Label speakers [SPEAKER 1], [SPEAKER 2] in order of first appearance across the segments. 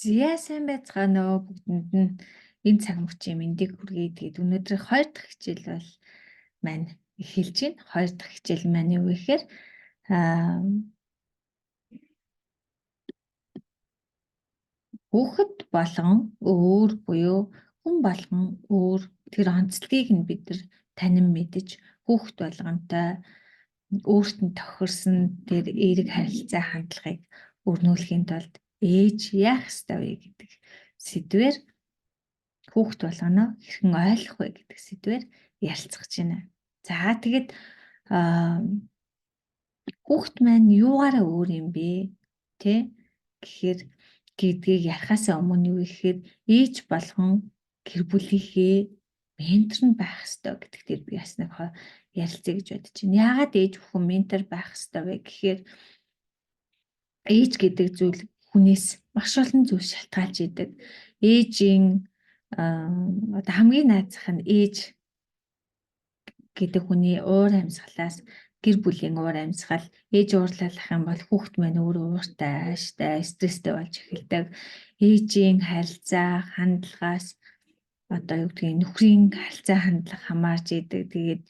[SPEAKER 1] Зя сайн байцгаана уу бүгдэнд нь энэ цаг мөчийн мэндийг хүргэе. Тэгээд өнөөдрийн 2 дахь хичээл бол маань эхэлж байна. 2 дахь хичээл маань юу гэхээр аа хүүхэд болгон өөр буюу хүн болгон өөр тэр онцлогийг нь бид нар танин мэдэж хүүхэд болгонтой өөрт нь тохирсон тэр эерэг харилцаа хандлагыг өрнүүлэхийн тулд ээж яах ёстой вэ гэдэг сэдвээр хүүхэд болгоно хэрхэн ойлгох вэ гэдэг сэдвээр ярилцах гэж байна. За тэгэд хүүхэд маань юугаараа өөр юм бэ? Тэ гэхээр гэдгийг ярихаас өмнө юу гэхээр ээж болгон гэр бүлийнхээ ментор нь байх ёстой гэдэг дээр би бас нэг ярилцъя гэж бодож байна. Яагаад ээж бүхэн ментор байх ёстой вэ гэхээр ээж гэдэг зүйл хүнээс маш олон зүйл шалтгаалж идэг. Ээжийн одоо хамгийн наазах нь ээж гэдэг хүний уур амьсгалаас гэр бүлийн уур амьсгал ээж уурлалах юм бол хүүхэд маань өөрөө ууртай, ааштай, стресстэй болж эхэлдэг. Ээжийн харилцаа, хандлагаас одоо юу гэдгийг нөхрийн харилцаа хандлага хамаарж идэг. Тэгээд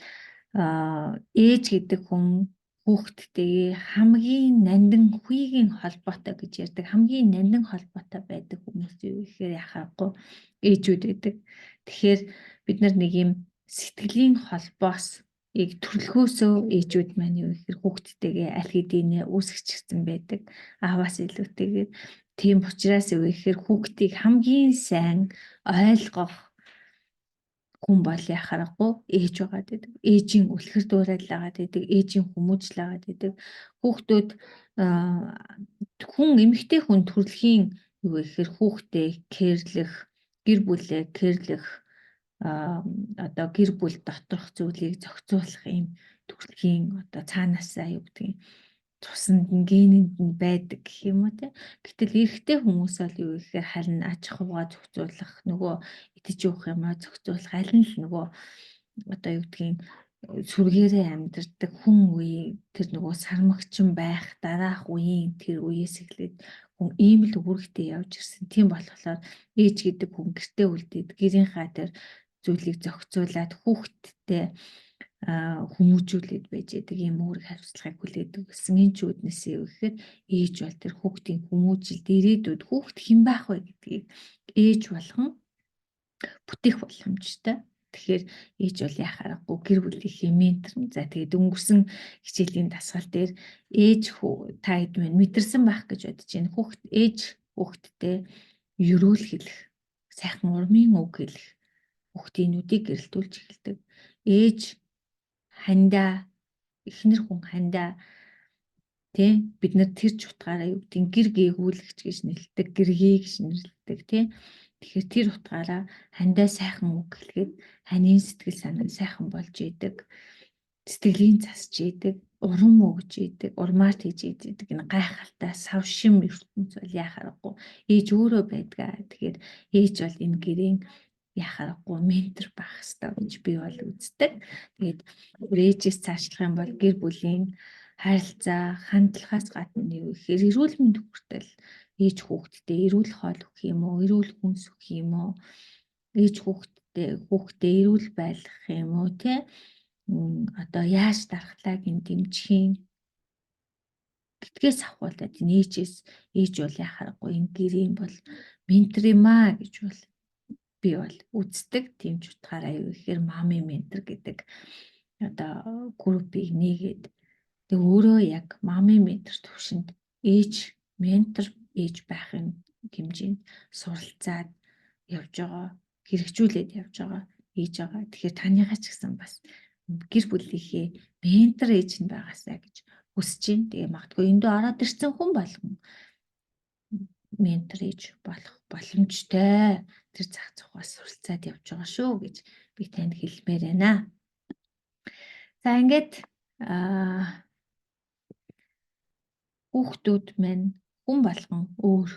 [SPEAKER 1] ээж гэдэг хүн хүүхэдтэйгээ хамгийн нандин хүүгийн холбоотой гэж ярьдаг. Хамгийн нандин холбоотой байдаг хүмүүс юу гэхээр яхахгүй ээжүүд байдаг. Тэгэхээр бид нар нэг юм сэтгэлийн холбоос төрөлхөөсөө ээжүүд маань юу гэхээр хүүхэдтэйгээ аль хэдийнэ үүсгэчихсэн байдаг. Ааваас илүүтэйгээр тийм учраас юу гэхээр хүүхдийг хамгийн сайн ойлгох хүн бол яхахгүй ээж байгаад байдаг. Ээжийн үлгэр дуурайл байгаад байдаг. Ээжийн хүмүүжил байгаад байдаг. Хүүхдүүд хүн эмэгтэй хүн төрөлхийн юу гэхээр хүүхдээ кэрлэх, гэр бүлээ кэрлэх одоо гэр бүл доторх зүйлийг зохицуулах юм төрөлхийн одоо цаанаасаа юу гэдгийг цуснд нь генэнд нь байдаг гэх юм уу те. Гэтэл эрэгтэй хүмүүс бол юу гэхээр харин аж ахуйгаа зохицуулах нөгөө идэж уух юмаа зохицуулах аль нь л нөгөө одоо юу гэдгийг сүргээрээ амьдардаг хүн үе тэр нөгөө сармагчин байх дараах үеийн тэр үеэс эхлээд хүн ийм л үүрэгтэй явж ирсэн. Тийм болохоор ээж гэдэг хүн гэртээ үлдээд гэрийнхаа тэр зүйлийг зохицуулаад хүүхэдтэй хүмүүжүүлээд байж байгаа юм үүрэг хариуцлагыг хүлээдэг гэсэн энэ ч үднэсээ юу гэхээр ээж бол тэр хүүхдийн хүмүүжилд ирээдүйд хүүхд хэн байх вэ гэдгийг ээж болгон бүтээх боломжтой. Тэгэхээр ээж бол яхаарахгүй гэр бүлийнхээ ментор. За тэгээд өнгөрсөн хичээлийн дасгал дээр ээж та хэд мэн мэдэрсэн байх гэж бодож байна. Ээж хүүхдтэй ерөөл хэлэх, сайхан урмын үг хэлэх, хүүхдийн нүдийг гэрэлтүүлж эхэлдэг. Ээж хандаа эхнэр хүн хандаа тий бид нар тэр чутгаараа юу гэдэг гэр гээгүүлэгч гэж нэрлэдэг, гэргээ гэж нэрлэдэг тий. Тэгэхээр тэр утгаараа хандаа сайхан үг хэлгээд ханийн сэтгэл санаа сайхан болж идэг. Сэтгэлийн засж идэг, урам өгж идэг, урмаар тийж идэг. Энэ гайхалтай савшин ертөнц бол яхаарахгүй ээж өөрөө байдгаа. Тэгэхээр ээж бол энэ гэрийн яхаарахгүй ментор байх хэрэгтэй гэж би бол үздэг. Тэгээд ээжээс цаашлах юм бол гэр бүлийн харилцаа, хандлагаас гадна юу гэхээр эрүүл мэнд хүртэл ээж хүүхэдтэй эрүүл хоол өгөх юм уу, эрүүл хүнс өгөх юм уу, ээж хүүхэдтэй эрүүл байлгах юм уу, тий? Одоо яаж дархлааг нь дэмжих юм гэдгээс ахуулаад энэ ээж бол яхаарахгүй энэ гэрийн бол ментор юм аа гэж бол би бол үздэг. Тийм ч утгаараа юу гэхээр мами ментор гэдэг одоо группийг нээгээд тэг өөрөө яг мами ментор төвшөнд ээж ментор ээж байхын хэмжээнд суралцаад явж байгаа, хэрэгжүүлээд явж байгаа ээж байгаа. Тэгэхээр таныгаа ч гэсэн бас гэр бүлийнхээ ментор ээж нь байгаасаа гэж хүсэж байна. Тэгээ магадгүй эндээ ороод ирсэн хүн болгон ментор ээж болох боломжтой. Тэр зах зугаас суралцаад явж байгаа шүү гэж би танд хэлмээр байна. За ингээд хүүхдүүд маань хүн болгон өөр.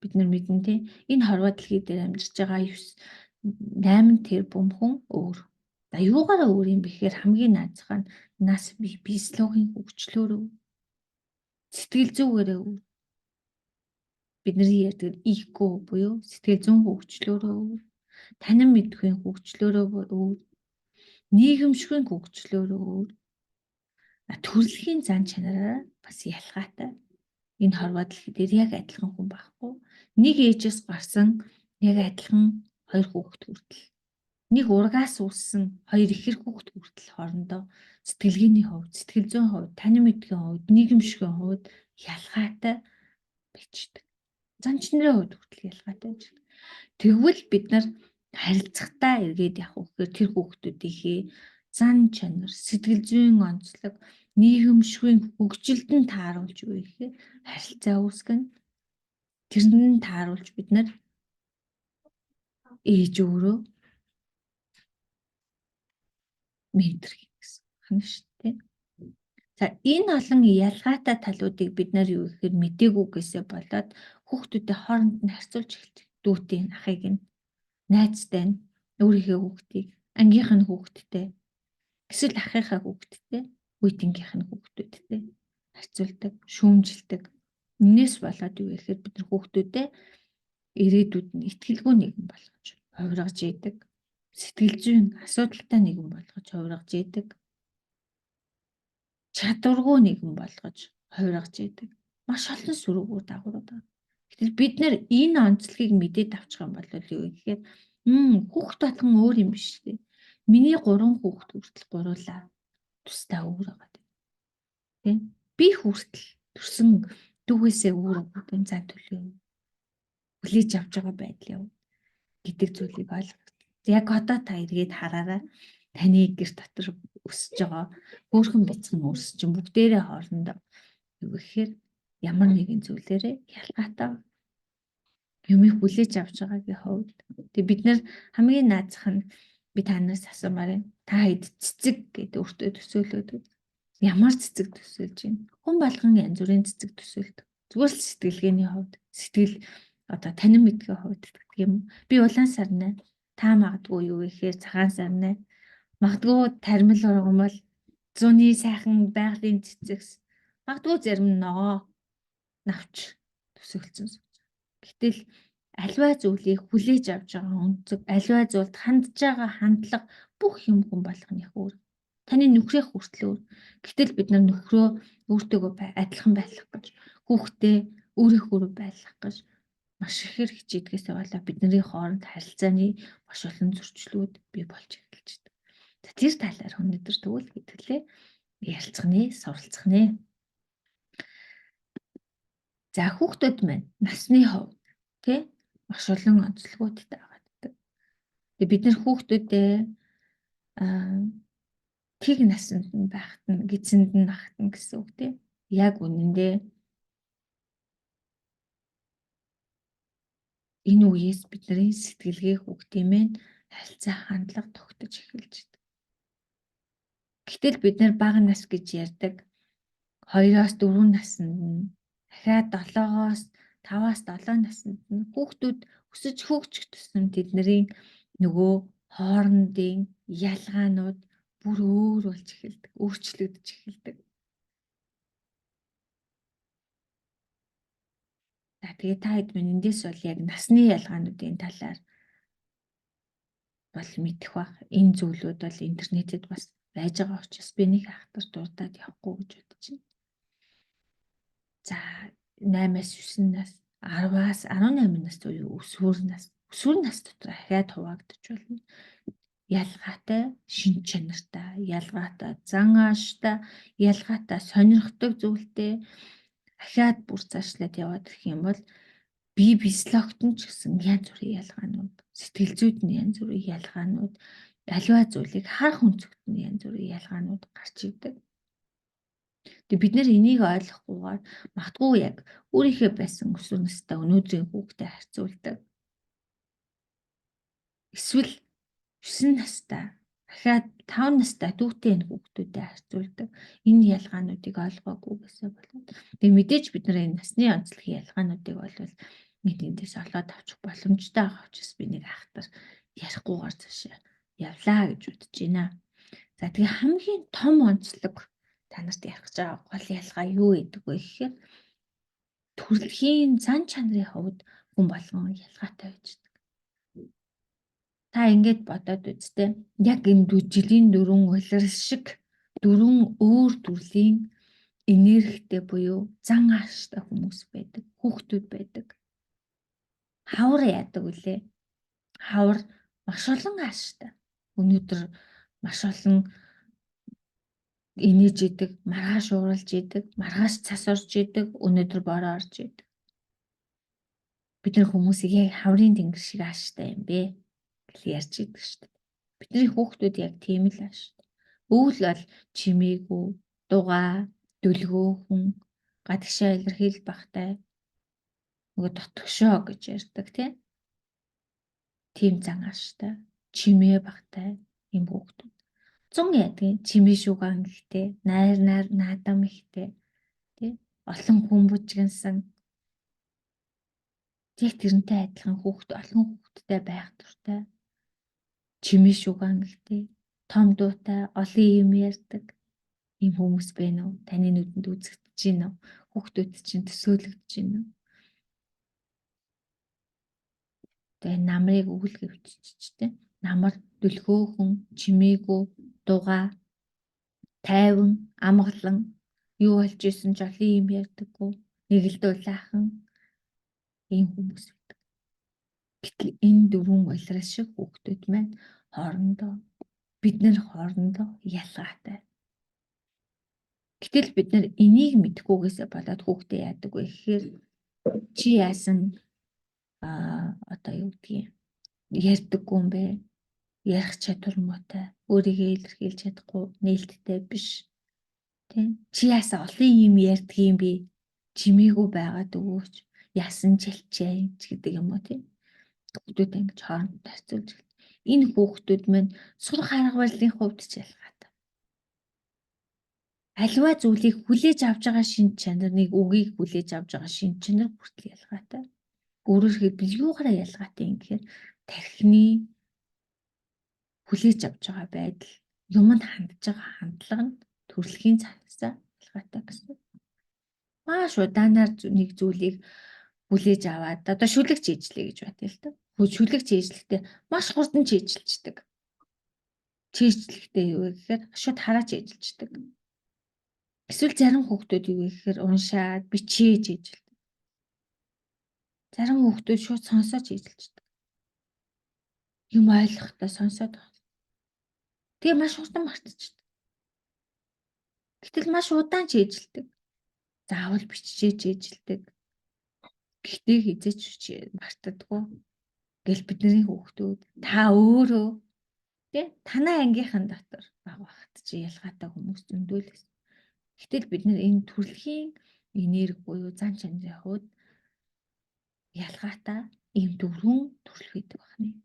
[SPEAKER 1] Бид нар мэднэ тий. Энэ хорвоо дэлхий дээр амьдарч байгаа 8 тэрбум хүн өөр. За юугаараа өөр юм бэ гэхээр хамгийн наазах нь нас биологийн хөгжлөөр сэтгэл зүгээрээ өөр. бидний ярьдаг эко буюу сэтгэл зүйн хөгжлөөрөө өөр, танин мэдхийн хөгжлөөрөө өөр, нийгэмшигүн хөгжлөөрөө өөр, төрөлхийн зан чанараараа бас ялгаатай. Энэ хорвоо дэлхий дээр яг адилхан хүн байхгүй. Нэг ээжээс гарсан яг адилхан хоёр хүүхэд хүртэл. Нэг ургаас үүссэн хоёр ихэр хүүхэд хүртэл хоорондоо сэтгэлгээний хувьд, сэтгэл зүйн хувьд, танин мэдхийн хувьд, нийгэмшигүн хувьд ялгаатай бичдэг. Зан чанарын хувьд хүртэл ялгаатай гэж. Тэгвэл бид нар харилцахдаа эргээд явах гэхээр тэр хүүхдүүдийнхээ зан чанар, сэтгэл зүйн онцлог, нийгэмшигүн хөгжилд нь тааруулж юу гэхээр харилцаа үүсгэн. Тэрнээ тааруулж бид нар ээж өөрөө ментор гэсэн байна шүү дээ. За энэ олон ялгаатай талуудыг бид нар юу гэхээр мдэггүйгээсээ болоод хүүхдүүдийн хооронд нь харьцуулж эхэлж дүүтэй ахыг нь найзтай нь өөрийнхөө хүүхдийг ангийнх нь хүүхдтэй эсвэл ахыхаа хүүхдтэй үеийнхийнх нь хүүхдүүдтэй харьцуулдаг, шүүмжилдэг. Энээс болоод юу гэхээр бид нар хүүхдүүдэд ирээдүйд нь итгэлгүй нэгэн болгож хувиргаж идэг. Сэтгэл зүйн асуудалтай нэгэн болгож хувиргаж идэг. Чадваргүй нэгэн болгож хувиргаж идэг. Маш олон сүрүүгүүд дагаврууд байна. Гэтэл бид нар энэ онцлогийг мэдээд авчих юм бол юу гэхээр хүүхд болгон өөр юм биш үү? Миний 3 хүүхд хүртэл гуруулаа тусдаа өөр байгаа тийм. Би хүртэл төрсөн дүүгээсээ өөр байгаа зан төлөв. Хүлээж авч байгаа байдал яв гэдэг зүйлийг ойлгох. Яг одоо та эргээд хараарай. Таны гэр дотор өсөж байгаа хөөрхөн бяцхан өрс чинь бүгдээрээ хоорондоо юу гэхээр ямар нэгэн зүйлээрээ ялгаатай юмыг хүлээж авч байгаагийн хувьд. Тэг бид нар хамгийн наазах нь би танаас асуумаар байна. Та хэд цэцэг гэдэг өөртөө төсөөлөд ямар цэцэг төсөөлж байна? Хүн болгон янз бүрийн цэцэг төсөөлдөг. Зүгээр л сэтгэлгээний хувьд, сэтгэл одоо танин мэдхийн хувьд гэдэг юм. Би улаан сарнаа, та магадгүй юу гэхээр цагаан сарнаа, магадгүй тармил ургамал, зуны сайхан байгалийн цэцэгс, магадгүй зарим нь ногоо навч төсөөлсөн. Гэтэл аливаа зүйлийг хүлээж авч байгаа өнцөг, аливаа зүйлд хандж байгаа хандлага бүх юм хүн болгоных өөр. Таны нөхрийн хүртэл өөр. Гэтэл бид нар нөхрөө өөртөөгөө адилхан байлгах гэж, хүүхдээ өөрийнхөө байлгах гэж маш ихээр хичээдгээсээ болоо бидний хооронд харилцааны маш олон зөрчлүүд бий болж эхэлж байна. За тэр талаар өнөөдөр тэгвэл хэтгэлээ ярилцганы, суралцганы. За хүүхдүүд маань насны хувьд тий маш олон онцлогуудтай байгаа. Тэгээ бид нэр хүүхдүүдээ тэг насанд нь байхад нь гизэнд нь ахт нь гэсэн үг тий. Яг үнэндээ энэ үеэс бидний сэтгэлгээ хүүхдийн харилцаа хандлага тогтож эхэлж байна. Гэтэл бид нар бага нас гэж ярьдаг 2-4 наснд нь дахиад 7-оос 5-аас 7 наснд нь хүүхдүүд өсөж хөгжих тусам тэдний нөгөө хоорондын ялгаанууд бүр өөр болж эхэлдэг, өөрчлөгдөж эхэлдэг. За тэгээ та хэд минь эндээс бол яг насны ялгаануудын талаар бол мэдэх бах. Энэ зүйлүүд бол интернетэд бас байж байгаа учраас би нэг хахтар дурдаад явахгүй гэж бодож байна. За 8-аас 9 нас, 10-аас 18 нас буюу өсвөр нас дотор ахаад хуваагдаж болно. Ялгаатай шин чанартай, ялгаатай зан ааштай, ялгаатай сонирхдаг зүйлтэй ахаад бүр цаашлаад яваад ирэх юм бол бие физиологт нь ч гэсэн янз бүрийн ялгаанууд, сэтгэл зүйд нь янз бүрийн ялгаанууд, аливаа зүйлийг харах өнцөгт нь янз бүрийн ялгаанууд гарч ирдэг. Тэгээ бид нэр энийг ойлгохгүйгээр магадгүй яг өөрийнхөө байсан өсвөр настай өнөөдрийн хүүхдэд харьцуулдаг. Эсвэл 9 настай дахиад 5 настай дүүтэй энэ хүүхдүүдэд харьцуулдаг. Энэ ялгаануудыг ойлгоогүй гэсэн болоод. Тэгээ мэдээж бид нар энэ насны онцлогийн ялгаануудыг болвол эндээс олоод авчих боломжтой байгаа учраас би нэг ахтар ярихгүйгээр цаашаа явлаа гэж бодож байна. За тэгээ хамгийн том онцлог та нарт ярих гэж байгаа гол ялгаа юу гэдэг вэ гэхээр төрөлхийн зан чанарын хувьд хүн болгон ялгаатай байж байна. Та ингэж бодоод үзтээ. Яг энэ жилийн 4 улирал шиг 4 өөр төрлийн энергитэй буюу зан ааштай хүмүүс байдаг, хүүхдүүд байдаг. Хавар яадаг үлээ? Хавар маш олон ааштай. Өнөөдөр маш олон инээж идэг, маргааш ууралж идэг, маргааш цас орж идэг, өнөөдөр бороо орж идэг. Бид нар хүмүүсийг яг хаврын тэнгэр шиг ааштай юм бэ гэж ярьж идэг шүү дээ. Бидний хүүхдүүд яг тийм л ааштай. Өвөл бол чимээгүй, дугаа, дүлгөөхөн, гадагшаа илэрхийлж багтай. Нөгөө дотгошоо гэж ярьдаг тийм зан ааштай, чимээ багтай юм хүүхдүүд. 100 ядгийн чимээ шугаан ихтэй, найр наадам ихтэй, олон хүн бужигнсан. Яг тэрнтэй адилхан олон хүүхдтэй байх дуртай. Чимээ шугаан ихтэй, том дуутай, олон юм ярьдаг. Ийм хүмүүс байна уу? Таны нүдэнд үзэгдэж байна уу? Хүүхдүүд чинь төсөөлөгдөж байна уу? Тэгээ намрыг өгүүлгээ өччихтэй. Намар дүлгөөхөн, чимээгүй, дугаа, тайван, амгалан юу болж исэн ч олон юм ярьдаггүй. Нэг л дулаахан ийм хүмүүс байдаг. Гэтэл энэ 4 улирал шиг хүүхдүүд маань бид нар хоорондоо ялгаатай. Гэтэл бид нар энийг мэдхгүйгээсээ болоод хүүхдээ яадаг вэ гэхээр чи яасан одоо юу гэдгийг ярьдаггүй юм бэ? Ярих чадвар муутай, өөрийгөө илэрхийлж чадахгүй, нээлттэй биш. Чи яасан олон юм ярьдаг юм бэ? Чимээгүй байгаад өгөөч. Яасан чилчээ гэдэг юм уу тийм. Хүүхдүүд ингэж хооронд харьцуулж байна. Энэ хүүхдүүд маань сурах арга барилын хувьд ч ялгаатай. Аливаа зүйлийг хүлээж авч байгаа шинж чанарыг үгийг хүлээж авч байгаа шинж чанар бүртэл ялгаатай. Өөрөөр хэлбэл юугаараа ялгаатай юм гэхээр тархины хүлээж авч байгаа байдал, юмд хандж байгаа хандлага нь төрөлхийн цаанасаа ялгаатай гэсэн. Маш удаанаар нэг зүйлийг хүлээж аваад одоо шүлэг чийжлээ гэж бодъё л доо. Шүлэг чийжлэхдээ маш хурдан чийжилчдэг. Чийжлэхдээ юу вэ гэхээр шууд хараа чийжилчдэг. Эсвэл зарим хүүхдүүд юу вэ гэхээр уншаад бичиж чийжилдэг. Зарим хүүхдүүд шууд сонсоод чийжилчдэг. Юм ойлгохдоо сонсоод байна. Тэгээ маш хурдан мартчихдаг. Гэтэл маш удаан чийжилдэг. Заавал биччихээ чийжилдэг. Гэхдээ хизээч мартдаггүй. Гэл бидний хүүхдүүд та өөрөө танай ангийнхан дотор баг багт чи ялгаатай хүмүүс зөндөлс. Гэтэл бид нар энэ төрөлхийн энерги буюу зан чанарын хувьд ялгаатай ийм 4 төрөл байдаг байна.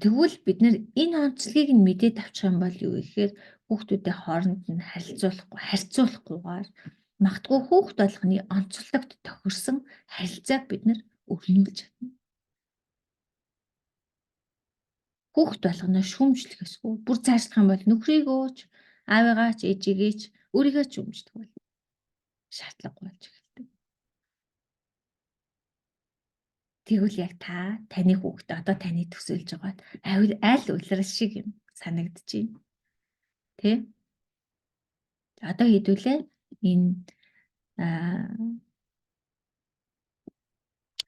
[SPEAKER 1] Тэгвэл бид нар энэ онцлогийг нь мэдээд авчих юм бол юу гэхээр хүүхдүүдийн хооронд нь харьцуулахгүйгээр магадгүй хүүхд болгоны онцлогт тохирсон харилцааг бид нар өрнүүлж чадна. Хүүхд болгоно шүүмжлэхээсгүй бүр цаашлах юм бол нөхрийгөө ч аавыгаа ч ээжигээ ч өөрийгөө ч шүүмжлэх бол шаардлагагүй болж эхэлдэг. Тэгвэл яг таны хүүхдээ одоо таны төсөөлж байгаад аль улирал шиг юм санагдаж байна. Тэ? Одоо хэдүүлээ энэ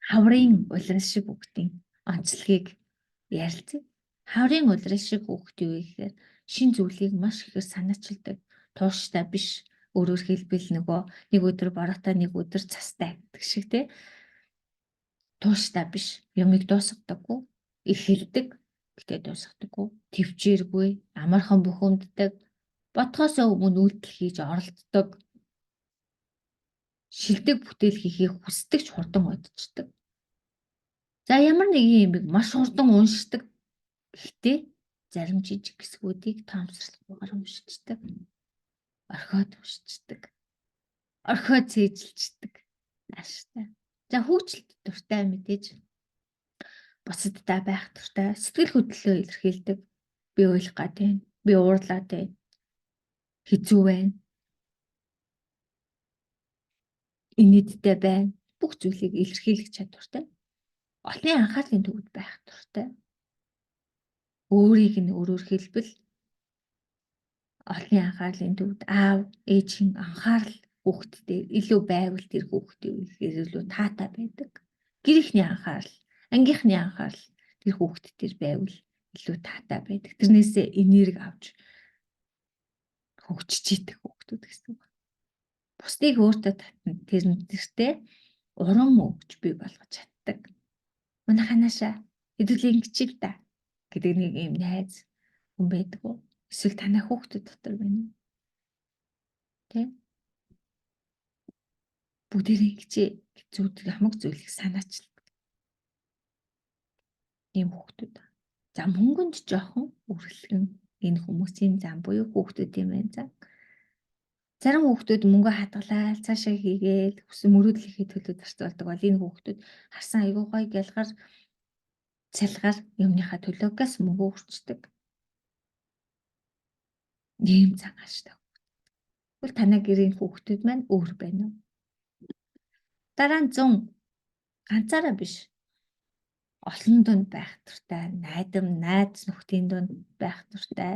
[SPEAKER 1] хаврын улирал шиг хүүхдийн онцлогийг ярилцъя. Хаврын улирал шиг хүүхд юу гэхээр шин зүйлийг маш ихээр санаачилдаг, тууштай биш. Өөрөөр хэлбэл нөгөө нэг өдөр бороотой нэг өдөр цастай гэдэг шиг тий. Тууштай биш. Юмыг дуусгадаггүй, эхэлдэг, гэтээ дуусгадаггүй, төвчээргүй, амархан бухимддаг, бодхоосоо өмнө үйлдэл хийж оролддог, шилдэг бүтээл хийхийг хүсдэг ч хурдан удирддаг. За ямар нэгэн юмыг маш хурдан уншдаг. Гэхдээ зарим жижиг хэсгүүдийг тоомсорлохгүйгээр уншичдаг. Орхиод уншичдаг. Орхиод цээжилчдэг. Ааштай. За хөөцөлд дуртай мэдээж бусадтай байх дуртай, сэтгэл хөдлөлөө илэрхийлдэг. Би уйлах гад байна. Би уурлаад байна. Хэцүү байна. инээдтэй байна. Бүх зүйлийг илэрхийлэх чадвартай. Олонний анхаарлын төвд байх дуртай. Өөрийг нь өөрөөр хэлбэл олонний анхаарлын төвд аав, ээжийн анхаарал хүүхэд дээр илүү байвал тэр хүүхдээ ихээр илүү таатай байдаг. Гэр ихний анхаарал, ангийнхны анхаарал тэр хүүхэд дээр байвал илүү таатай байдаг. Тэрнээсээ энерги авч хөгжиж идэг хүүхдүүд гэсэн үг. Бусдыг өөртөө татна тэрнэртэй урам өгч бий болгож чаддаг. Манай ханааша хэдүүлээ ингэчих та гэдэг нэг юм найз хүн байдаг уу? Эсвэл танай хүүхдүүд дотор байна уу? Тэ? Бүгдээрээ ингэчээ гэж зүуд хамаг зүйлийг санаачилдаг. Ийм хүүхдүүд. За мөнгөнд жоохон үргэлгэн энэ хүмүүсийн зам буюу хүүхдүүд юм байна. За. Зарим хүүхдүүд мөнгө хадгалаад цаашаа хийгээд мөрөөдлийнхээ төлөө зарцуулдаг бол энэ хүүхдүүд харсан айгуу гоё гялгар цалгаар юмныхаа төлөөс мөнгө өрчдөг. Ийм цагааштай. Тэгвэл танай гэрийн хүүхдүүд маань өөр байна уу? Дараа нь 100 ганцаараа биш. Олон дунд байх туртай, найз нөхдийн дунд байх туртай.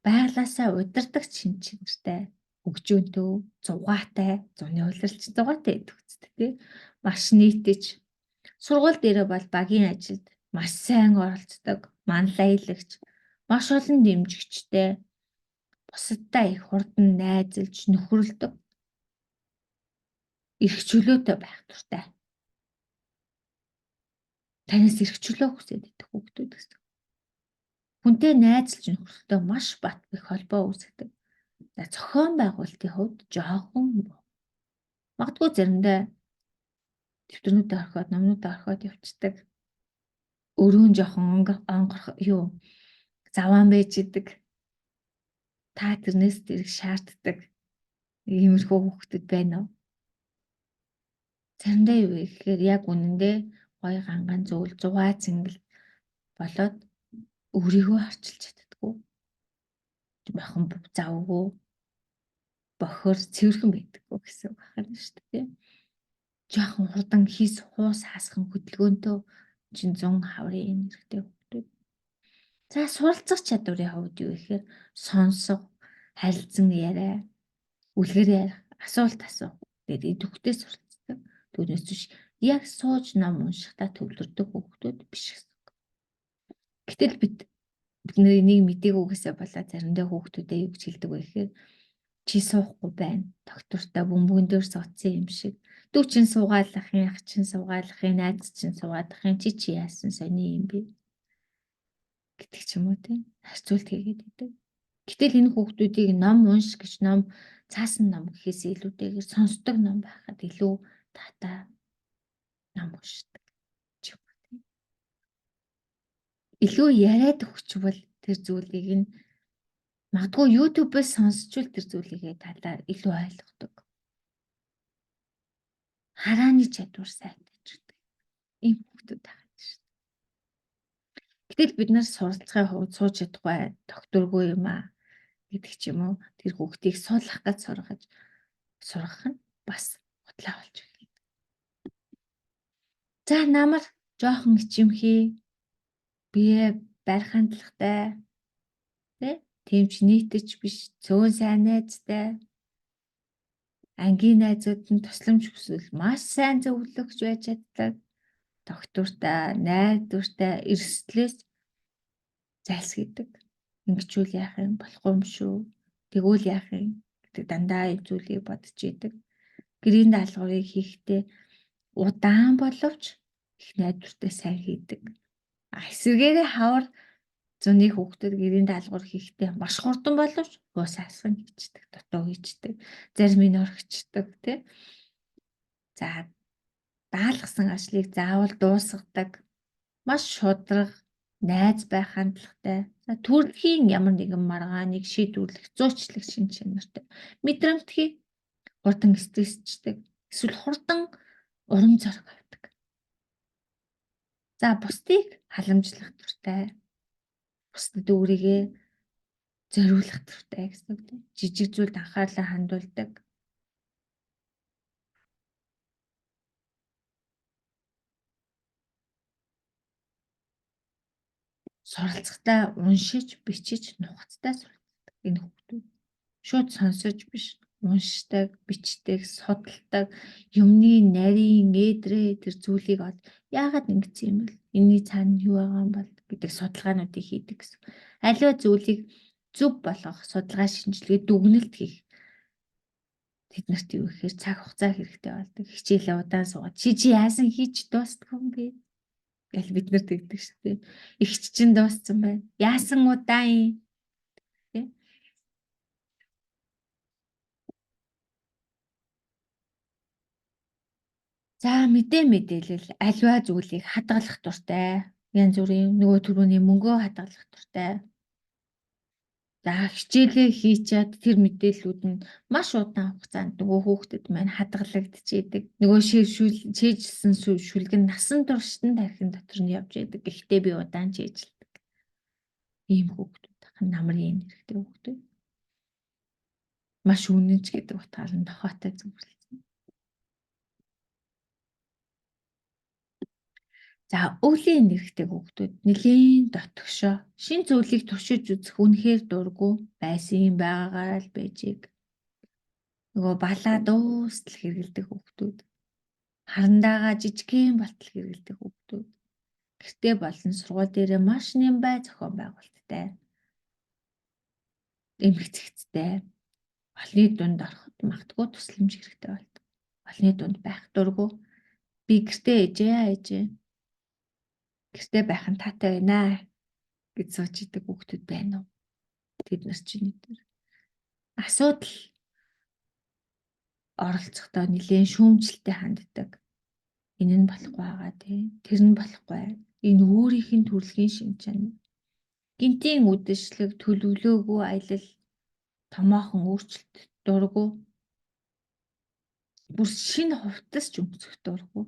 [SPEAKER 1] Байглаасаа удирдаг чин чанартай, хөгжөөнтэй, зугаатай, зуны улиралч зугаатай гэдэг үстэй тий. Маш нийтэж сургууль дээрээ бол багийн ажилд маш сайн оролцдог, манлайлагч, маш олон дэмжигчтэй, бусадтай их хурдан найзалж, нөхөрлөдөг, эрх чөлөөтэй байх туртай. Танаас эрх чөлөө хүсээд идэх хүүхдүүд гэсэн. Хүнтэй найзалж нөхөрлөлтөө маш бат их холбоо үүсгэдэг. За зохион байгуулалтын хувьд жоохон магадгүй заримдаа дэвтэрнүүдээ орхиод, номнуудаа орхиод явцдаг. Өрөөнд жоохон онгорх юу заваан байж идэг. Та тэрнээс зэрэг шаарддаг иймэрхүү хүүхдүүд байна уу? Заримдаа юу вэ гэхээр яг үнэндээ гоё ганган зүйл зугаа цэнгэл болоод өөрийгөө харчилж чаддаггүй. Бохон завгүй бохор цэвэрхэн байдаггүй гэсэн үг байна шүү дээ. Жохон хурдан хис хуус хаасхан хөдөлгөөнтэй чин 100 хаврын нэрхтэй хүүхдүүд. За суралцах чадварын хувьд юу гэхээр сонсох, харилцан яриа, үлгэр ярих, асуулт асуух гэдэг идэвхтэй суралцдаг. Түүнээс биш яг сууж ном уншихтаа төвлөрдөг хүүхдүүд биш гэсэн. Гэтэл бид нэр энийг мдэггүйгээсээ болоо заримдаа хүүхдүүдээ юу гэж хэлдэг вэ гэхээр чи суухгүй байна. Доктортай бөмбөгөн дээр суудсан юм шиг. Дүү чин суугаалахын, ах чин суугаалахын, найз чин суугаалахын чи яасан сони юм бэ? Гэдэг ч юм уу тийм. Харьцуулт хийгээд идэг. Гэтэл энэ хүүхдүүдийг ном унш гэж ном цаасан ном гэхээс илүүтэйгээр сонсдог ном байхад илүү татаа ном уншдаг ч юм уу тийм. Илүү яриад өгчвөл тэр зүйлийг нь магадгүй YouTube-ээс сонсчвол тэр зүйлийгээ талаар илүү ойлгодог. Харааны чадвар сайтаж гэдэг. Ийм хүүхдүүд байгаа шүү дээ. Гэтэл бид нар суралцахын хувьд сууж чадахгүй докторгүй юм аа гэдэг ч юм уу. Тэр хүүхдийг суулгах гэж сургах нь бас худлаа болж байна. За намар жоохон ичимхий бие барих хандлагатай тийм ч нийтэж биш цөөн сайн найзтай ангийн найзууд нь тусламж хүсвэл маш сайн зөвлөгч байж чаддаг. Доктортай, найдвартай эрсдлээс зайлсхийдэг. Ингэчүүл яах юм болохгүй юм шүү. Тэгвэл яах юм гэдэг дандаа энэ зүйлийг бодож идэг. Гэрийн даалгаврыг хийхдээ удаан боловч их найдвартай сайн хийдэг. Эсвэргээрээ хавар зуны хүүхдүүд гэрийн даалгавар хийхдээ маш хурдан боловч уус асган хийчдэг, дутуу хийчдэг, зарим нь орхичдаг тий. За даалгасан ажлыг заавал дуусгадаг, маш шударга, найз байх хандлагатай. За төрөлхийн ямар нэгэн маргааныг шийдвэрлэх, зуучлах шин чанартай. Мэдрэмтгий хурдан стрессчдэг, эсвэл хурдан урам зориг авдаг. За бусдыг халамжлах туртай. Бусдад өөрийгөө зориулах туртай гэсэн үг тийм. Жижиг зүйлд анхаарлаа хандуулдаг. суралцахдаа уншиж, бичиж, нухацтай суралцдаг энэ хүүхдүүд. Шууд сонсож биш, уншдаг, бичдэг, судалдаг, юмны нарийн, ээдрээ тэр зүйлийг яагаад ингэсэн юм бэ? Энийний цаана юу байгаа юм бол гэдэг судалгаануудыг хийдэг гэсэн. Аливаа зүйлийг зөв болгох, судалгаа шинжилгээ дүгнэлт хийх тэднэрт юу гэхээр цаг хугацаа хэрэгтэй болдог. Хичээлээ удаан суугаад чи яасан хийж дуустгүй юм бэ? Гэл бид нар тэгдэг шүү дээ. Игч чинь дууссан байна. Яасан удаан юм? Тэ? За мэдээлэл аливаа зүйлийг хадгалах дуртай. Янз бүрийн нөгөө төрөний мөнгөө хадгалах дуртай. За хичээлээ хийчихэд тэр мэдээллүүд нь маш удаан хугацаанд нөгөө хүүхдэд маань хадгалагдчихэйдэг. Нөгөө шийдсэн шүлгэн насан туршид тархин дотор нь явж идэг. Гэхдээ би удаан чийжилдэг. Ийм хүүхдүүд намрын нэрхтээ хүүхдүүд. Маш үнэнч гэдэг утгаар нь тохиотой зөвлөсөн. За өвлийн нэрхтээ хүүхдүүд нэлийн дотгошоо шин зүйлийг туршиж үзэх үнэхээр дурггүй байсан байгаагаар л байжийг. Нөгөө балаа дуустал хэргэлдэг хүүхдүүд. Харандаага жижигхэн болтол хэргэлдэг хүүхдүүд. Гэртээ болон сургууль дээрээ маш нэмбай зохион байгуулалттай. Эмгцэгцтэй. Олны дунд ороход магтгүй тусламж хэрэгтэй болдог. Олны дунд байх дурггүй. Би гэртээ ээжээ. Гэртээ байх нь таатай байна гэж сууж идэг хүүхдүүд байна уу? Тэд нар чинь нэгдэр. Асуудал оролцохдоо нэлээд шүүмжлэлтэй ханддаг. Энэ нь болохгүй байгаа тийм. Тэр нь болохгүй. Энэ өөрийнх нь төрөлхийн шинж чанар. Гинтийн үдэшлэг, төлөвлөөгүй аялал, томоохон өөрчлөлт дурггүй. Бүр шинэ хувцас ч өмсөх дурггүй.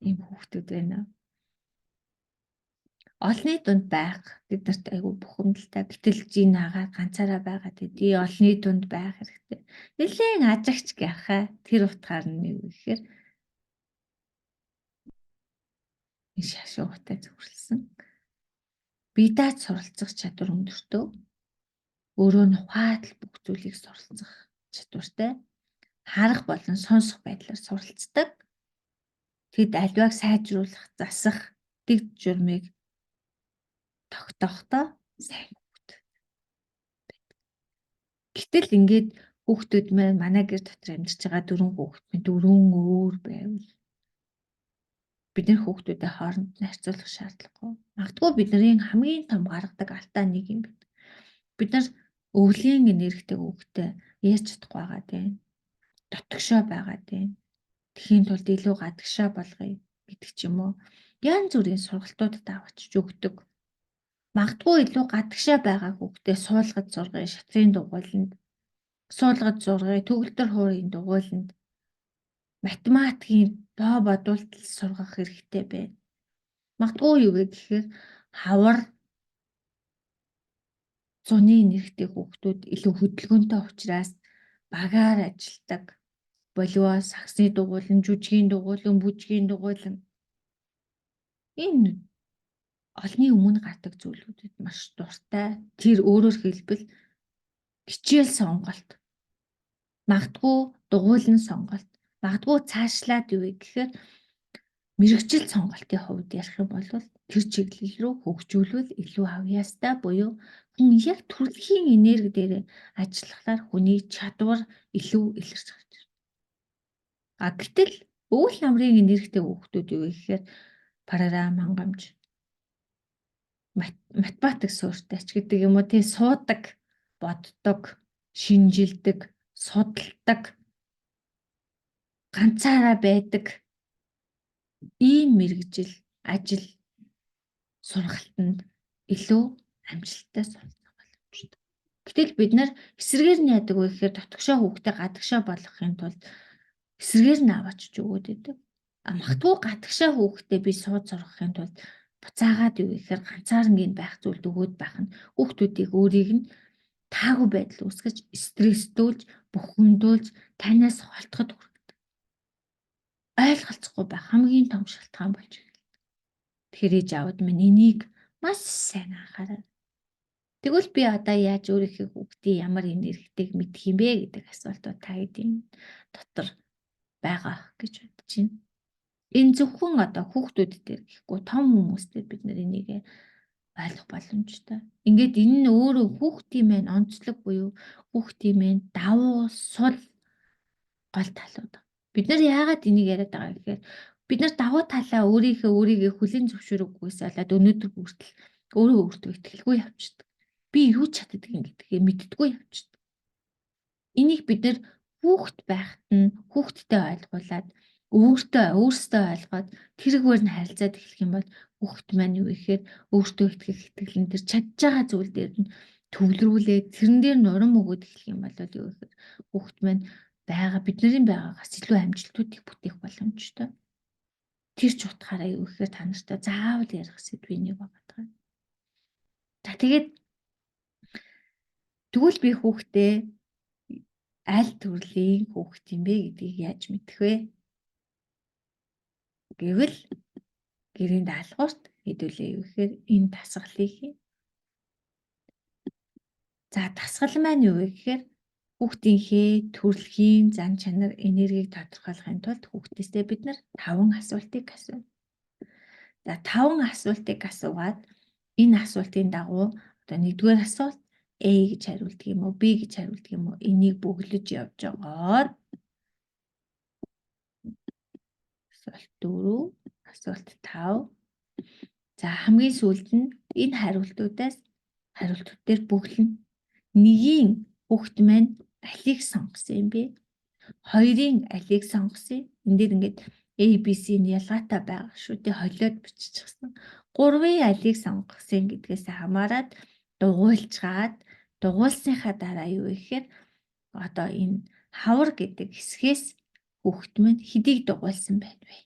[SPEAKER 1] Ийм хүүхдүүд байна. Олны дунд байх биднэрт айгүй бухимдалтай. Гэтэл жин агаа ганцаараа байгаа тий олны дунд байх хэрэгтэй. Нэлээд ажигч гяхаа тэр утгаар нь юу гэхээр шашуугатай зөвшөөрсөн. Бидаад суралцах чадвар өндөртөө. Өөрөө нь ухаатал бүх зүйлийг суралцах чадвартай. Харах болон сонсох байдлаар суралцдаг. Тэд аливааг сайжруулах, засах, дэг журмыг тогтоохдоо сайн хүүхд. Гэтэл ингээд хүүхдүүд маань манай гэр дотор амьдарч байгаа дөрвөн өөр байвал бидний хүүхдүүдэд хооронд нь харьцуулах шаардлагагүй. Магадгүй бидний хамгийн том гаргадаг алдаа нэг юм байна. Бид нар өвлийн энергитэй хүүхдэд яаж чадахгүй байгаа тийм. Дотгошоо байгаа тийм. Тэхийн тулд илүү гадагшаа болгоё гэдэг ч юм уу. Янз бүрийн сургалтуудад авчиж өгдөг. Магадгүй илүү гадагшаа байгаа хүүхдээ суулгаж зургая шатрын дугуйланд. Суулгаж зургая төгөлдөр хуурын дугуйланд. Математикийн доо бодуулалт сургах хэрэгтэй байна. Магадгүй юу гэхээр хавар зуны нэрхтээ хүүхдүүд илүү хөдөлгөөнтэй учраас багаар ажилдаг. Боливоо саксны дугуйлан, жүжигийн дугуйлан, бүжгийн дугуйлан. Энэ олны өмнө гардаг зүйлүүдэд маш дуртай. Тэр өөрөөр хэлбэл хичээл сонголт. Магадгүй дугуйлан сонголт. Магадгүй цаашлаад юу гэхээр мэрэгжил сонголтын хувьд ярих юм бол тэр чиглэл рүү хөгжүүлвэл илүү авьяастай буюу хүн яг төрөлхийн энерги дээр ажиллахаар хүний чадвар илүү илэрч гарч ирнэ. А гэтэл өвөл намрын энергитэй хүүхдүүд юу гэхээр програм хангамж математик суурьтай ч гэдэг юм уу тий суудаг, боддог, шинжилдэг, судалдаг, ганцаараа байдаг ийм мэрэгжил, ажил, сургалтанд илүү амжилттай суралцах боломжтой. Гэтэл бид нар эсрэгээр нь яадаг вэ гэхээр дотгошоо хүүхдээ гадагшаа болгохын тулд эсрэгээр нь аваачж өгөөд байдаг. Магадгүй гадагшаа хүүхдээ би сууд сургахын тулд буцаагаад юу гэхээр ганцаарнгийн байх зүйлд өгөөд байх нь хүүхдүүдийг өөрийг нь таагүй байдал үүсгэж стресстүүлж, бухимдуулж, танаас холтоход хүргэдэг. Ойлголцохгүй байх хамгийн том шалтгаан болж байна. Тэгэхээр ээж аавд минь энийг Маш сайн анхаарай. Тэгвэл би одоо яаж өөрийнхөө хүүхдийн ямар энергитийг мэдэх юм бэ гэдэг асуултууд та хэдийн дотор байгаа гэж бодож байна. Энэ зөвхөн одоо хүүхдүүд дээр гэхгүй том хүмүүстээр бид нар энийг ойлгох боломжтой. Ингээд энэ нь өөрөө хүүхдийн маань онцлог буюу хүүхдийн маань давуу сул гол талууд. Бид нар яагаад энийг яриад байгаа гэхээр бид нар давуу талаа өөрийгөө хүлээн зөвшөөрөхгүйс болоод өнөөдөр хүртэл өөртөө итгэлгүй явчихдаг. Би юу ч чаддгийг гэдгээ мэддэггүй явчихдаг. Энийг бид нар хүүхэд байхад нь хүүхэдтэй ойлгуулад өөртөө ойлгоод тэргээр нь харилцаад эхлэх юм бол хүүхэд маань юу ихээр өөртөө итгэх итгэлэн дээр чадж байгаа зүйл дээр нь төвлөрүүлээд тэрэн дээр нурам өгөөд эхлэх юм бол юу ихээр хүүхэд маань бидний байгаагаас илүү амжилтуудыг бүтээх боломжтой. Тэр ч утгаараа юу ихээр та нартай заавал ярих сэдвийн нэг байгаа. За тэгээд тэгвэл би хүүхдээ аль төрлийн хүүхэд юм бэ гэдгийг яаж мэдэх вэ? Гэвэл гэрийн даалгаварт хэдүүлээ юу гэхээр энэ дасгалыг хий. За дасгал маань юу вэ гэхээр хүүхдийнхээ төрөлхийн зан чанар энергийг тодорхойлохын тулд хүүхдээсээ бид нар 5 асуултыг асуув. За 5 асуултыг асуугаад энэ асуултын дагуу одоо 1-р асуулт A гэж хариулдаг юм уу, B гэж хариулдаг юм уу? Энийг бөглөж явж байгаа. Асуулт 4, асуулт 5. За хамгийн сүүлд нь энэ хариултууд дээр бөглөнө. Нэгийн хүүхэд маань алийг сонгосон юм бэ? 2-ын алийг сонгосон. Энд дээр ингээд A, B, C-ийн ялгаатай байгаа шүү дээ. Холиод биччихсэн. 3-ын алийг сонгосон гэдгээс хамаарат дугуйлцгаад дугуйлсныхаа дараа юу гэхээр одоо энэ хавар гэдэг хэсгээс хүүхэд маань хэдийг дугуйлсан байна вэ?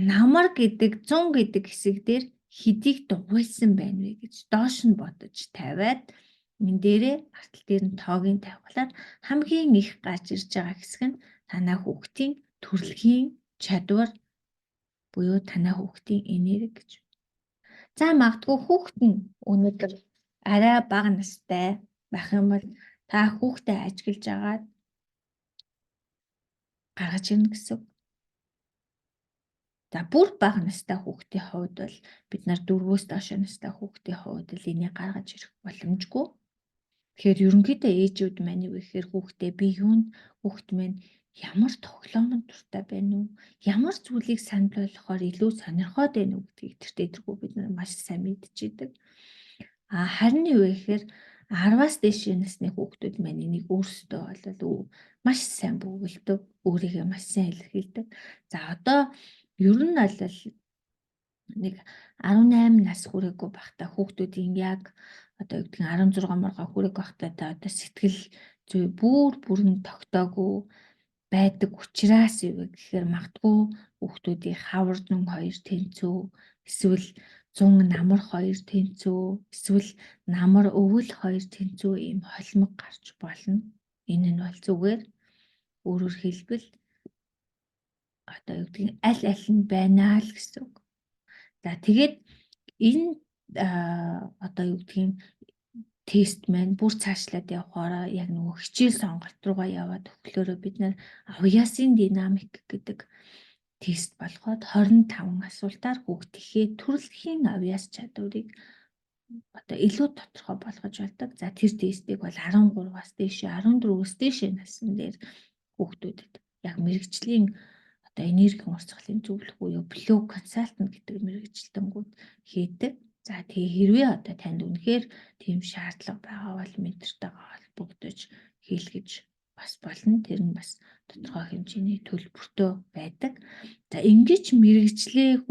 [SPEAKER 1] Намар гэдэг 100 гэдэг хэсэг дээр хэдийг дугуйлсан байна вэ гэж доош нь бодож тавиад энэ дээрээ артал дээр нь тоогийн тавихлаар хамгийн их гарч ирж байгаа хэсэг нь танай хүүхдийн төрөлхийн чадвар буюу танай хүүхдийн энерги гэж. За магадгүй хүүхэд нь өнөөдөр арай бага настай байх юм бол та хүүхдээ ажиглаж агаад гаргаж ирнэ гэсэн. За бүр бага настай хүүхдийн хувьд бол бид нар 4-өөс доош настай хүүхдийн хувьд л энийг гаргаж ирэх боломжгүй. Тэгэхээр ерөнхийдөө ээжүүд маань юу гэхээр хүүхдээ би юунд хүүхэд маань ямар тоглоомд дуртай байна уу? Ямар зүйлийг санал болгохоор илүү сонирхоод байна уу гэдгийг тэртээ бид нар маш сайн мэдчихэдэг. Харин юу гэхээр 10-аас дээш насны хүүхдүүд маань энийг өөрсдөө бол маш сайн бөгөлдөг, өөрийгөө маш сайн илэрхийлдэг. За одоо ер нь бол нэг 18 нас хүрээгүй байхдаа хүүхдүүдийн яг одоо юу гэдгийг 16 моргоо хүрээгүй байхдаа одоо сэтгэл зүй бүрэн тогтоогүй байдаг учраас юу гэхээр магадгүй хүүхдүүдийн хавар нүн 2 тэнцүү эсвэл 100 намар 2 тэнцүү эсвэл намар өвөл 2 тэнцүү ийм холимог гарч болно. Энэ нь бол зүгээр өөрөөр хэлбэл одоо юу гэдгийг аль нь байна л гэсэн үг. За тэгээд энэ одоо юу гэдгийг тест маань бүр цаашлаад явахаараа яг нөгөө хичээл сонголт руугаа яваад өглөөрөө бид нар авьяасын динамик гэдэг тест болгоод 25 асуултаар хүүхдийнхээ төрөлхийн авьяас чадварыг одоо илүү тодорхой болгож болдог. За тэр тестийг бол 13-аас дээш 14-өөс дээш насны дээр хүүхдүүдэд яг мэрэгжлийн одоо энерги урсгалын зөвлөх буюу Flow Consultant гэдэг мэрэгчлэлтэнгүүд хийдэг. За тэгээ хэрвээ одоо танд үнэхээр тийм шаардлага байгаа бол ментортойгоо холбогдож хийлгэж бас болно. Тэр нь бас тодорхой хэмжээний төлбөртэй байдаг. За ингэж мэрэгчлээ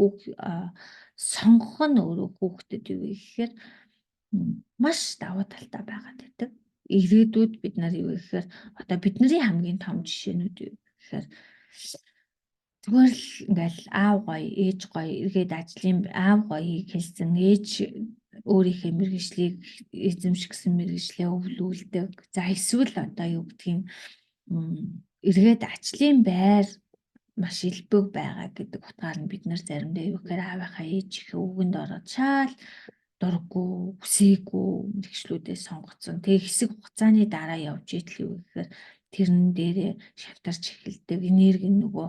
[SPEAKER 1] сонгох нь өөрөө хүүхдэд юу гэхээр маш давуу талтай байгаад байдаг. Ирээдүйд бид нар юу гэхээр одоо бидний хамгийн том жишээнүүд юу гэхээр зүгээр л ингээл аав гоё, ээж гоё эргээд ажлын аав гоёыг хэлсэн ээж өөрийнхөө мэргэжлийг эзэмшигсэн мэргэжлээ өвлүүлдэг. За эсвэл одоо юу гэдгийг эргээд ажлын байр маш элбэг байгаа гэдэг утгаар нь бид нэр заримдаа юу гэхээр аавынхаа ээж их өвгөнд ороод шал дурггүй, үсээгүй мэрэгчлүүдээ сонгоцсон. Тэгээ хэсэг хугацааны дараа явж идэл юу гэхээр тэрэн дээрээ шавтарч эхэлдэг, энерги нөгөө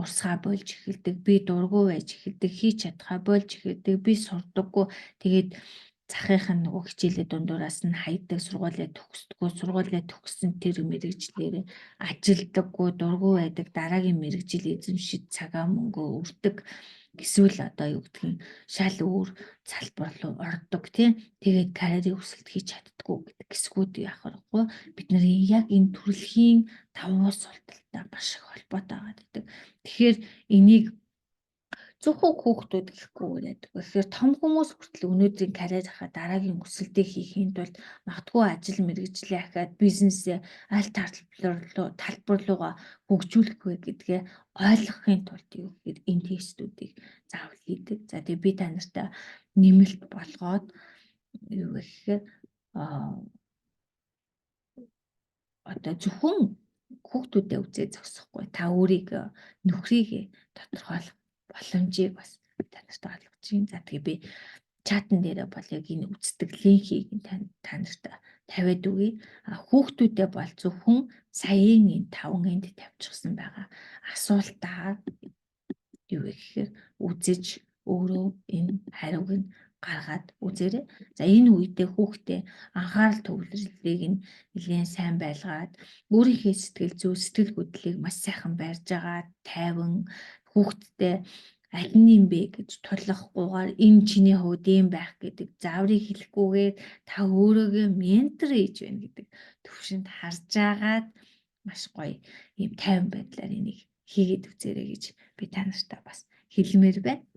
[SPEAKER 1] урсгаа болж эхэлдэг, би дургүй байж эхэлдэг, хийж чадхаа болж эхэлдэг, би сурдаггүй. Тэгээд захынх нь нөгөө хичээлээ дундуураас нь хайдаг, сургуулиа төгсдөггүй, сургуулиа төгссөн тэр мэрэгчлэрээ ажилдаггүй, дургүй байдаг, дараагийн мэрэгжил эзэмшиж цагаа мөнгөө өрдөг. Эсвэл одоо юу гэдгийг шал өөр салбар руу ордог тийм. Тэгээд карьерийн өсөлт хийж чаддгүй гэдэг хэсгүүд яах вэ? Бид нэр яг энэ төрөлхийн давуу суулталтай маш их холбоотой байгаа. Тэгэхээр энийг зөвхөн хүүхдүүд гэхгүй байдаг. Тэгэхээр том хүмүүс хүртэл өнөөдрийн карьер хаа дараагийн өсөлтийг хийхийн тулд магадгүй ажил мэргэжлээ ахаад бизнесээ аль талбар руугаа хөгжүүлэх вэ гэдгээ ойлгохын тулд юу гэхээр энэ тестүүдийг заавал хийдэг. За тэгээ би та нартай нэмэлт болгоод юу гэхээр одоо зөвхөн хүүхдүүдэд үзээ зогсохгүй та өөрийгөө нөхрийгөө тодорхойлох боломжийг бас та нарт олгож байна. За тэгээ би чатан дээрээ бол яг энэ үздэг линкийг та нарт тавиад өгье. Хүүхдүүдэд бол зөвхөн саяын энэ 5 энд тавьчихсан байгаа асуултаа юу гэхээр үзэж өөрөө энэ хариуг нь гаргаад үзээрэй. За энэ үедээ хүүхдээ анхаарал төвлөрөлтийг нь нэлээд сайн байлгаад өөрийнхөө сэтгэл зүй, сэтгэл хөдлөлийг маш сайхан барьж байгаа, тайван хүүхдтэй аль нь юм бэ гэж тулахгүйгээр энэ чиний хувьд юм байх гэдэг зааврыг хэлэхгүйгээр та өөрөөгөө ментор хийж байна гэдэг төвшөнд харж агаад маш гоё ийм тайван байдлаар энийг хийгээд үзээрэй гэж би та нартай бас хэлмээр байна.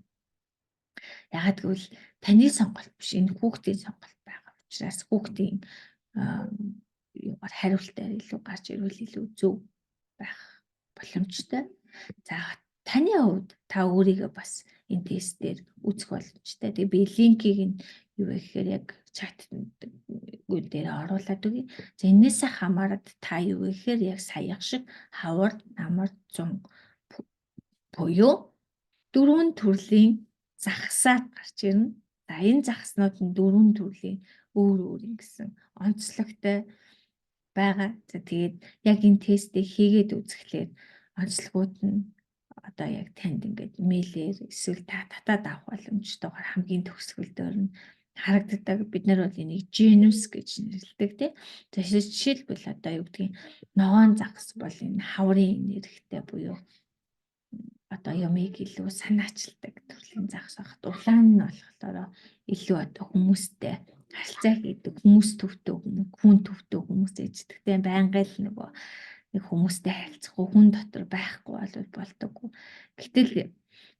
[SPEAKER 1] Ягаад гэвэл таны сонголт биш, энэ хүүхдийн сонголт байгаа учраас хүүхдийн юугаар хариултаар илүү гарч ирвэл илүү зөв байх боломжтой. За таны хувьд та өөрийгөө бас энэ тестээр үзэх боломжтой. Тэгээ би линкийг нь юу гэхээр яг чат дээр оруулаад өгье. За энээсээ хамаарат та юу гэхээр яг саяхан шиг хавар, намар, зун буюу 4 төрлийн загсаад гарч ирнэ. За энэ загснууд нь 4 төрлийн өөр ингэсэн онцлогтой байгаа. За тэгээд яг энэ тестийг хийгээд үзэхлээр онцлогууд нь одоо яг танд ингээд мэйлээр эсвэл та татаад авах боломжтойгоор хамгийн төгсгөл дээр нь харагддаг. Бид нар бол энийг genus гэж нэрлэдэг тийм. За жишээлбэл одоо юу гэдгийг ногоон загас бол энэ хаврын энергитэй буюу одоо юмыг илүү санаачилдаг төрлийн загас багт. Улаан нь болохоор илүү одоо хүмүүстэй харилцаа хийдэг, хүмүүс төвтэй хүмүүс, хүн төвтэй хүмүүс ээждэг тийм. Байнга л нөгөө нэг хүмүүстэй харилцахгүй, хүн дотор байхгүй болдоггүй. Гэтэл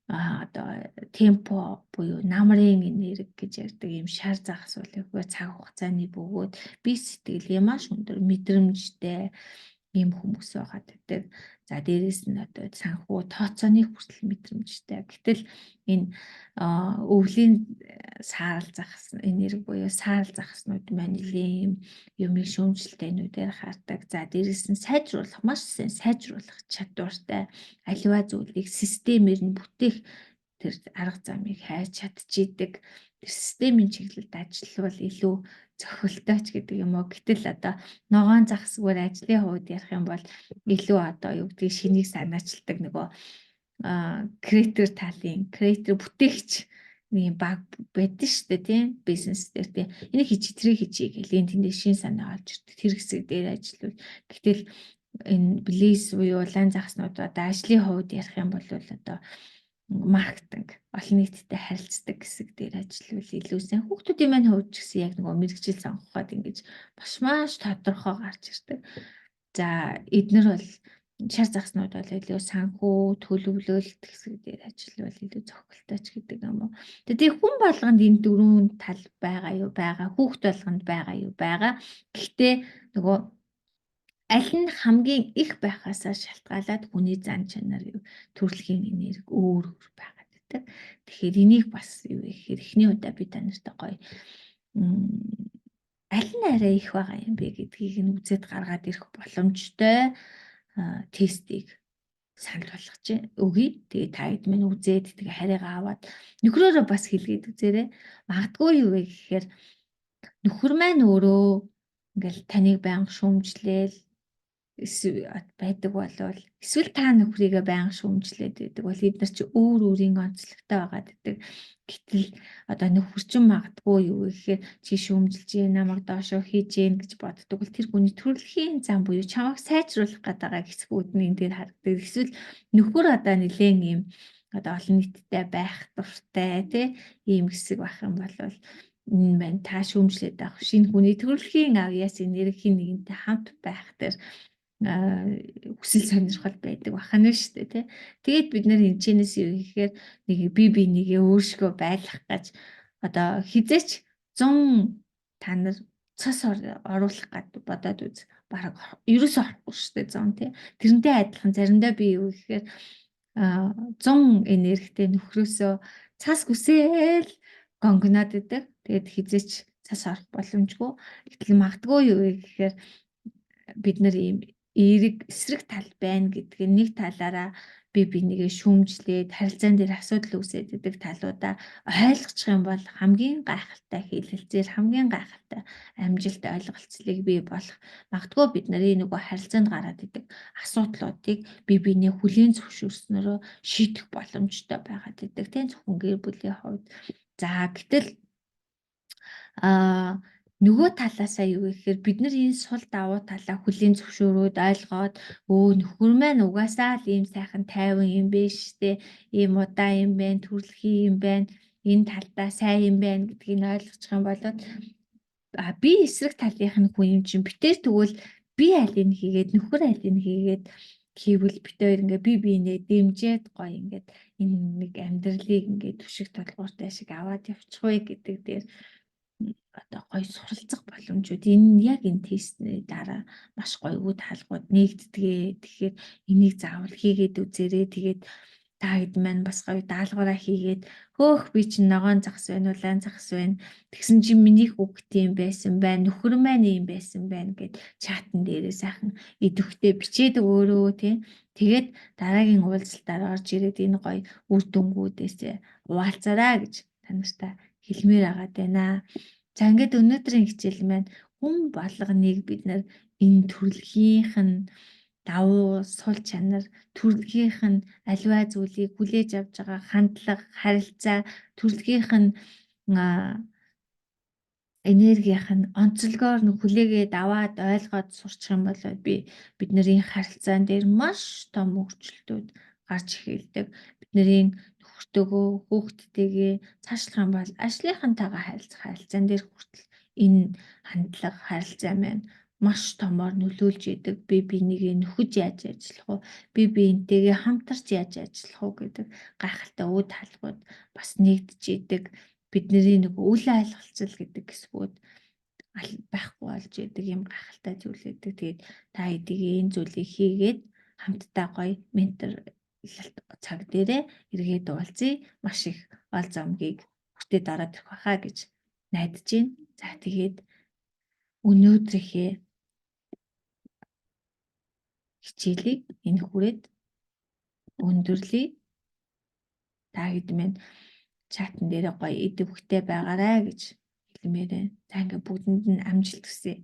[SPEAKER 1] одоо темпо буюу намрын энерги гэж ярьдаг ийм шар загас бол цаг хугацааны бөгөөд би сэтгэлээ маш өндөр мэдрэмжтэй ийм хүмүүс байгаа гэдэг. За дээрэс нь одоо санхүү тооцооны хүртэл мэдрэмжтэй. Гэтэл энэ өвлийн саарл загас энерги буюу саарл загаснууд маань нэлийн юмыг шүүмжлэлтэйнүүдээр хардаг. За дээрэс нь сайжруулах, маш сайн сайжруулах чадвартай аливаа зүйлийг системээр нь бүтээх тэр арга замыг хайж чадчихийдэг. Тэр системийн чиглэлд ажиллавал илүү зохилтойч гэдэг юм уу. Гэтэл одоо ногоон загсгүйр ажлын хувьд ярих юм бол илүү одоо юу гэдгийг шинийг санаачилдаг нөгөө креатор талын креатор бүтээгч нэг баг байдаг шүү дээ тийм бизнес дээр тийм энийг хийж тэрийг хийжээ гэхэл тэндээ шин санаа олж ирдэг тэр хэсэг дээр ажиллавал гэтэл энэ близ буюу улаан загснууд одоо ажлын хувьд ярих юм бол одоо маркетинг олон нийтэд харилцдаг хэсэг дээр ажиллавал илүү сайн. Хүүхдүүдийн маань хувьд ч гэсэн яг нөгөө мэрэгжил сонгоход ингэж маш тодорхой гарч ирдэг. За эднэр бол шар загснууд бол илүү санхүү төлөвлөлт хэсэг дээр ажиллавал илүү зохилтойч гэдэг юм уу. Тэгээ хүн болгонд энэ 4 тал байгаа юу? Байгаа. Хүүхд болгонд байгаа юу? Байгаа. Гэхдээ нөгөө аль нь хамгийн их байхаасаа шалтгаалаад хүний зан чанар юу төрөлхийн энерги өөр байгаад байдаг. Тэгэхээр энийг бас юу гэхээр эхний удаа би та нартай гоё аль нь арай их байгаа юм бэ гэдгийг нь үзээд гаргаад ирэх боломжтой тестийг санал болгож өгье. Тэгээ та хэд минь үзээд тэгээ хараагаа аваад нөхрөөрөө бас хэлгээд үзээрэй. Магадгүй юу вэ гэхээр нөхөр маань өөрөө ингээл таныг байнга шүүмжлээл байдаг болвол эсвэл та нөхрийгээ байнга шүүмжлээд байдаг бол эдгээр чи өөр өөрийн онцлогтой байгаад байдаг. Гэтэл одоо нөхөр чинь магадгүй юу гэхээр чи шүүмжилж намайг доошоо хийж гин гэж боддог бол тэр хүний төрөлхийн зам буюу чамайг сайжруулах гэдэг хэсгүүд нь энэ дээр харагддаг. Эсвэл нөхөр одоо нэлээд ийм одоо олон нийттэй байх дуртай тий ийм хэсэг байх юм бол энэ байна та шүүмжлээд авах шинэ хүний төрөлхийн авьяас энергийн нэгэнтэй хамт байх дээр хүсэл сонирхол байдаг бахна шүү дээ тий. Тэгээд бид нэр энэчнээс юу гэхээр нэг бие бинийгээ өөрсгөө байлгах гэж одоо хизээч 100 та нар цас оруулах гэд бодоод үз. Бараг ерөөсөө орохгүй шүү дээ 100 тий. Тэрнтэй адилхан заримдаа би юу гэхээр 100 энергитэй нөхрөөсөө цас хүсээл гонгноод идэг. Тэгээд хизээч цас орох боломжгүй. Гэтэл магадгүй юу гэхээр бид нар ийм эсрэг тал байна гэдг нь нэг талаараа би бинийгээ шүүмжлээд харилцаан дээр асуудал үүсээд идэг талуудаа ойлгочих юм бол хамгийн гайхалтай хэлэлцээр хамгийн гайхалтай амжилт ойлголцлыг бий болох магадгүй бид нарын нөгөө харилцаанд гараад идэг асуудлуудыг би биний хүлийн зөвшөөрснөөрөө шийдэх боломжтой байгаад идэг тийм зөвхөн гэр бүлийн хувьд. За гэтэл нөгөө талаасаа юу гэхээр бид нар энэ сул давуу талаа хүлийн зөвшөөрөөд ойлгоод нөхөр маань угаасаа л ийм сайхан тайван юм биш те ийм удаа юм байна төрөлхий юм байна энэ талдаа сайн юм байна гэдгийг ойлгочих юм бол би эсрэг талынх нь хүн юм чинь битээр тэгвэл би алийг хийгээд нөхөр алийг хийгээд хийвэл битээр ингээ би биенээ дэмжиад гоё ингээд энэ нэг амьдралыг ингээ түшиг толгууртай шиг аваад явчих вэ гэдэг дээр одоо гоё суралцах боломжууд энэ яг энэ тестний дараа маш гоё үе таалгууд нэгддэгэ. Тэгэхээр энийг заавал хийгээд үзээрэй. Тэгээд та хэд маань бас гоё даалгавраа хийгээд хөөх би чинь ногоон загас байна улаан загас байна. Тэгсэн чинь миний хүүхэд юм байсан байна. Нөхөр маань юм байсан байна гэд чатан дээрээ сайхан идэвхтэй бичээд өөрөө тий. Тэгээд дараагийн уулзалтаар орж ирээд энэ гоё үр дүнгуудээсээ хуваалцаарай гэж та нартай хэлмээр агаад байна. За ингээд өнөөдрийн хичээл маань хүн болгоныг бид нар энэ төрөлхийнх нь давуу сул чанар төрөлхийнх нь аливаа зүйлийг хүлээж авч байгаа хандлага харилцаа төрөлхийнх нь энергийнх нь онцлогоор нь хүлээгээд аваад ойлгоод сурчих юм бол бидний харилцаан дээр маш том өөрчлөлтүүд гарч эхэлдэг. Бидний нөхөртөөгөө хүүхдтэйгээ цаашлах юм бол ажлынхантайгаа харилцах харилцаан дээр хүртэл энэ хандлага харилцаа маань маш томоор нөлөөлж идэг. Би бинийгээ нөхөж яаж ажиллах вэ? Би биентэйгээ хамтарч яаж ажиллах вэ гэдэг гайхалтай үе таалгууд бас нэгдэж идэг. Бидний нэг үл ойлголцол гэдэг хэсгүүд байхгүй болж идэг юм гайхалтай зүйл гэдэг. Тэгээд та эдгээр энэ зүйлийг хийгээд хамтдаа гоё ментор цаг дээрээ эргээд уулзъя. Маш их ол зомгийг хүртээд ороод ирэх байхаа гэж найдаж байна. За тэгээд өнөөдрийнхээ хичээлийг энэ хүрээд өндөрлөе. Та хэд минь чатан дээр гоё идэвхтэй байгаарай гэж хэлмээр байна. За ингээд бүгдэнд нь амжилт хүсье.